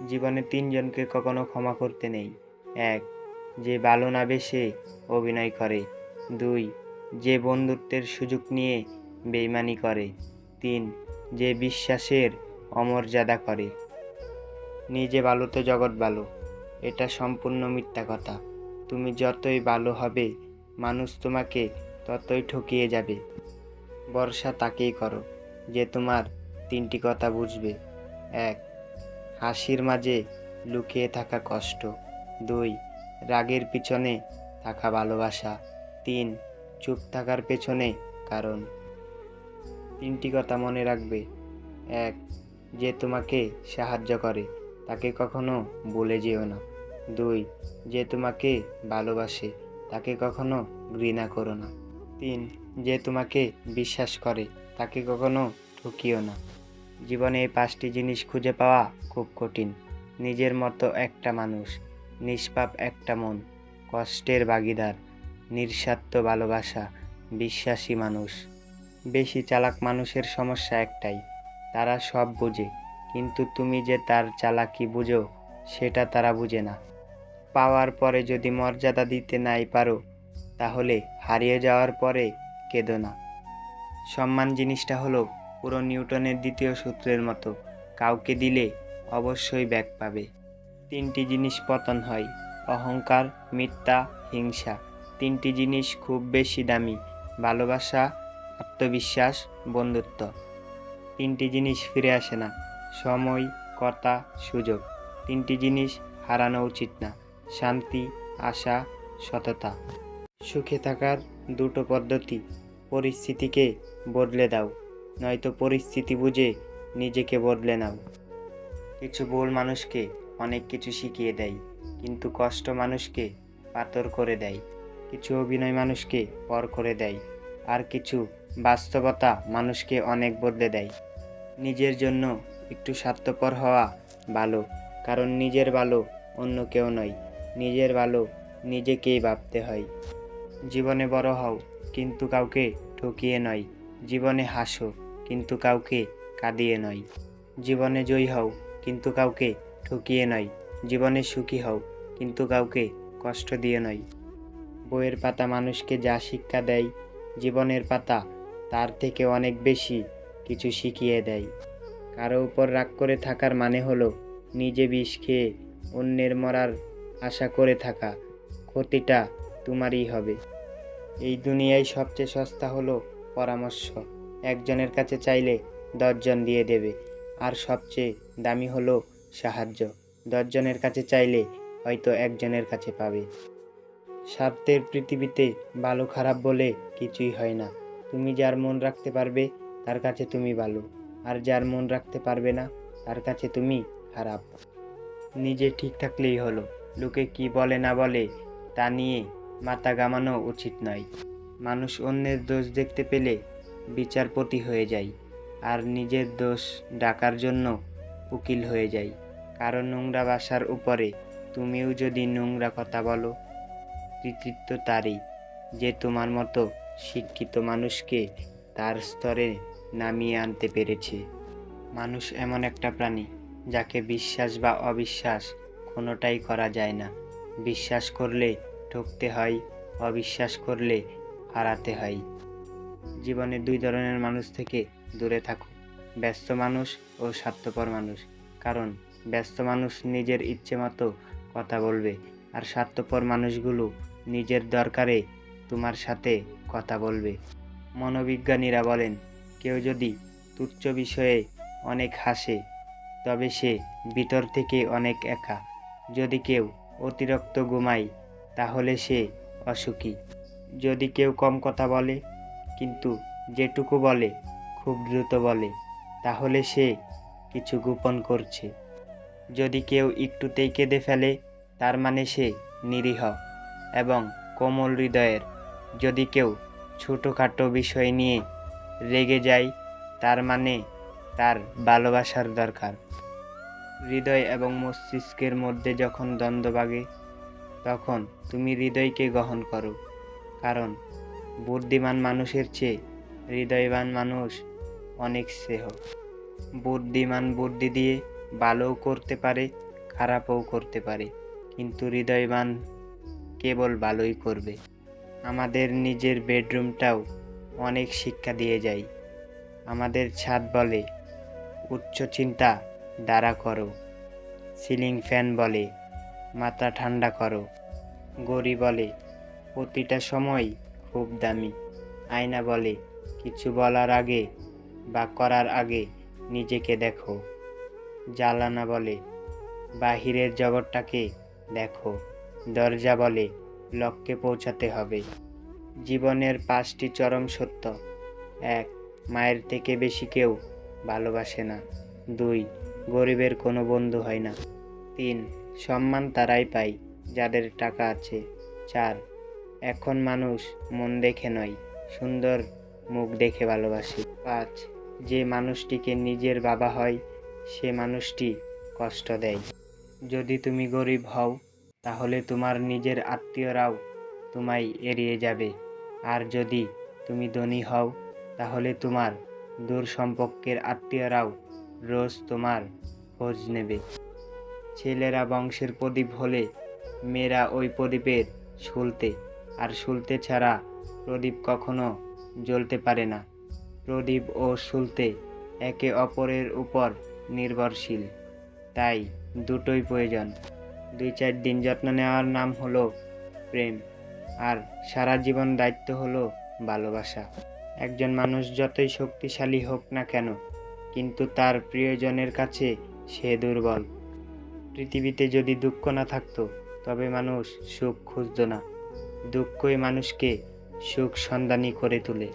জীবনে তিনজনকে কখনো ক্ষমা করতে নেই। ১. যে ভালো না বেসে অভিনয় করে। ২. যে বন্ধুত্বের সুযোগ নিয়ে বেইমানি করে। ৩. যে বিশ্বাসের অমর্যাদা করে। নিজে ভালো তো জগৎ ভালো, এটা সম্পূর্ণ মিথ্যা কথা। তুমি যতই ভালো হবে, মানুষ তোমাকে ততই ঠকিয়ে যাবে। ভরসা তাকেই করো যে তোমার তিনটি কথা বুঝবে। ১. হাসির মাঝে লুকিয়ে থাকা কষ্ট। ২. রাগের পিছনে থাকা ভালোবাসা। ৩. চুপ থাকার পেছনে কারণ। তিনটি কথা মনে রাখবে। ১. যে তোমাকে সাহায্য করে তাকে কখনো ভুলে যেও না। ২. যে তোমাকে ভালোবাসে তাকে কখনো ঘৃণা করো না। ৩. যে তোমাকে বিশ্বাস করে তাকে কখনো ঠকিও না। জীবনে এই ৫টি জিনিস খুঁজে পাওয়া খুব কঠিন। নিজের মতো একটা মানুষ, নিষ্পাপ একটা মন, কষ্টের ভাগীদার, নিঃস্বার্থ ভালোবাসা, বিশ্বাসী মানুষ। বেশি চালাক মানুষের সমস্যা একটাই, তারা সব বোঝে, কিন্তু তুমি যে তার চালাকি বুঝো সেটা তারা বুঝে না। পাওয়ার পরে যদি মর্যাদা দিতে নাই পারো, তাহলে হারিয়ে যাওয়ার পরে কেঁদো না। সম্মান জিনিসটা হলো পুরো নিউটনের দ্বিতীয় সূত্রের মতো, কাউকে দিলে অবশ্যই ব্যাক পাবে। তিনটি জিনিস পতন হয়: অহংকার, মিথ্যা, হিংসা। তিনটি জিনিস খুব বেশি দামি: ভালোবাসা, আত্মবিশ্বাস, বন্ধুত্ব। তিনটি জিনিস ফিরে আসে না: সময়, কথা, সুযোগ। তিনটি জিনিস হারানো উচিত না: শান্তি, আশা, সততা। সুখে থাকার দুটো পদ্ধতি: পরিস্থিতিকে বদলে দাও, নয়তো পরিস্থিতি বুঝে নিজেকে বদলে নাও। কিছু ভুল মানুষকে অনেক কিছু শিখিয়ে দেয়, কিন্তু কষ্ট মানুষকে পাথর করে দেয়। কিছু অভিনয় মানুষকে পর করে দেয়, আর কিছু বাস্তবতা মানুষকে অনেক বদলে দেয়। নিজের জন্য একটু স্বার্থপর হওয়া ভালো, কারণ নিজের ভালো অন্য কেউ নয়, নিজের ভালো নিজেকেই ভাবতে হয়। জীবনে বড় হও, কিন্তু কাউকে ঠকিয়ে নয়। জীবনে হাসো, কিন্তু কাউকে কাঁদিয়ে নয়। জীবনে জয়ী হও, কিন্তু কাউকে ঠকিয়ে নয়। জীবনে সুখী হও, কিন্তু কাউকে কষ্ট দিয়ে নয়। বইয়ের পাতা মানুষকে যা শিক্ষা দেয়, জীবনের পাতা তার থেকে অনেক বেশি কিছু শিখিয়ে দেয়। কারো উপর রাগ করে থাকার মানে হলো নিজে বিষ খেয়ে অন্যের মরার আশা করে থাকা। ক্ষতিটা তোমারই হবে। এই দুনিয়ায় সবচেয়ে সস্তা হলো পরামর্শ। একজনের কাছে চাইলে ১০ জন দিয়ে দেবে। আর সবচেয়ে দামি হলো সাহায্য। ১০ জনের কাছে চাইলে হয়তো একজনের কাছে পাবে। স্বার্থের পৃথিবীতে ভালো খারাপ বলে কিছুই হয় না। তুমি যার মন রাখতে পারবে তার কাছে তুমি ভালো, আর যার মন রাখতে পারবে না তার কাছে তুমি খারাপ। নিজে ঠিক থাকলেই হলো, লোকে কি বলে না বলে তা নিয়ে মাথা ঘামানো উচিত নয়। মানুষ অন্যের দোষ দেখতে পেলে বিচারপতি হয়ে যায়, আর নিজের দোষ ঢাকার জন্য উকিল হয়ে যায়। কারণ নোংরা ভাষার উপরে তুমিও যদি নোংরা কথা বলো, কৃতিত্ব তারই, যে তোমার মতো শিক্ষিত মানুষকে তার স্তরে নামিয়ে আনতে পেরেছে। মানুষ এমন একটা প্রাণী যাকে বিশ্বাস বা অবিশ্বাস কোনোটাই করা যায় না। বিশ্বাস করলে ঠকতে হয়, অবিশ্বাস করলে হারাতে হয়। জীবনে ২ ধরনের মানুষ থেকে দূরে থাকো: ব্যস্ত মানুষ ও স্বার্থপর মানুষ। কারণ ব্যস্ত মানুষ নিজের ইচ্ছে মতো কথা বলবে, আর স্বার্থপর মানুষগুলো নিজের দরকারে তোমার সাথে কথা বলবে। মনোবিজ্ঞানীরা বলেন, কেউ যদি তুচ্ছ বিষয়ে অনেক হাসে, তবে সে ভিতর থেকে অনেক একা। যদি কেউ অতিরিক্ত ঘুমায়, তাহলে সে অসুখী। যদি কেউ কম কথা বলে, কিন্তু যেটুকু বলে খুব দ্রুত বলে, তাহলে সে কিছু গোপন করছে। যদি কেউ একটুতেই কেঁদে ফেলে, তার মানে সে নিরীহ এবং কোমল হৃদয়ের। যদি কেউ ছোটোখাটো বিষয় নিয়ে রেগে যায়, তার মানে তার ভালোবাসার দরকার। হৃদয় এবং মস্তিষ্কের মধ্যে যখন দ্বন্দ্ব বাগে, তখন তুমি হৃদয়কে গ্রহণ করো। কারণ বুদ্ধিমান মানুষের চেয়ে হৃদয়বান মানুষ অনেক শ্রেয়। বুদ্ধিমান বুদ্ধি দিয়ে ভালোও করতে পারে, খারাপও করতে পারে, কিন্তু হৃদয়বান কেবল ভালোই করবে। আমাদের নিজের বেডরুমটাও অনেক শিক্ষা দিয়ে যায়। আমাদের ছাদ বলে উচ্চ চিন্তা দ্বারা করো, সিলিং ফ্যান বলে মাথা ঠান্ডা করো, গড়ি বলে প্রতিটা সময় খুব দামি, আয়না বলে কিছু বলার আগে বা করার আগে নিজেকে দেখো, জানালা বলে বাহিরের জগৎটাকে দেখো, দরজা বলে লক্ষ্যে পৌঁছাতে হবে। জীবনের 5টি চরম সত্য: 1. মায়ের থেকে বেশি কেউ ভালোবাসে না। 2. গরিবের কোনো বন্ধু হয় না। 3. সম্মান তারাই পায় যাদের টাকা আছে। 4. এখন মানুষ মন দেখে নয়, সুন্দর মুখ দেখে ভালোবাসে। 5. যে মানুষটিকে নিজের বাবা হয় সে মানুষটি কষ্ট দেয়। যদি তুমি গরিব হও তাহলে তোমার নিজের আত্মীয়রাও তোমায় এড়িয়ে যাবে, আর যদি তুমি ধনী হও তাহলে তোমার দূর সম্পর্কের আত্মীয়রাও রোজ তোমার খোঁজ নেবে। ছেলেরা বংশের প্রদীপ হলে মেয়েরা ওই প্রদীপের সুলতে, আর সুলতে ছাড়া প্রদীপ কখনো জ্বলতে পারে না। প্রদীপ ও সুলতে একে অপরের উপর নির্ভরশীল, তাই দুটোই প্রয়োজন। 2-4 দিন যত্ন নেওয়ার নাম হলো প্রেম, আর সারা জীবন দায়িত্ব হলো ভালোবাসা। একজন মানুষ যতই শক্তিশালী হোক না কেন, কিন্তু তার প্রিয়জনের কাছে সে দুর্বল। পৃথিবীতে যদি দুঃখ না থাকতো তবে মানুষ সুখ খুঁজতো না, দুঃখই মানুষকে সুখ সন্ধানী করে তোলে।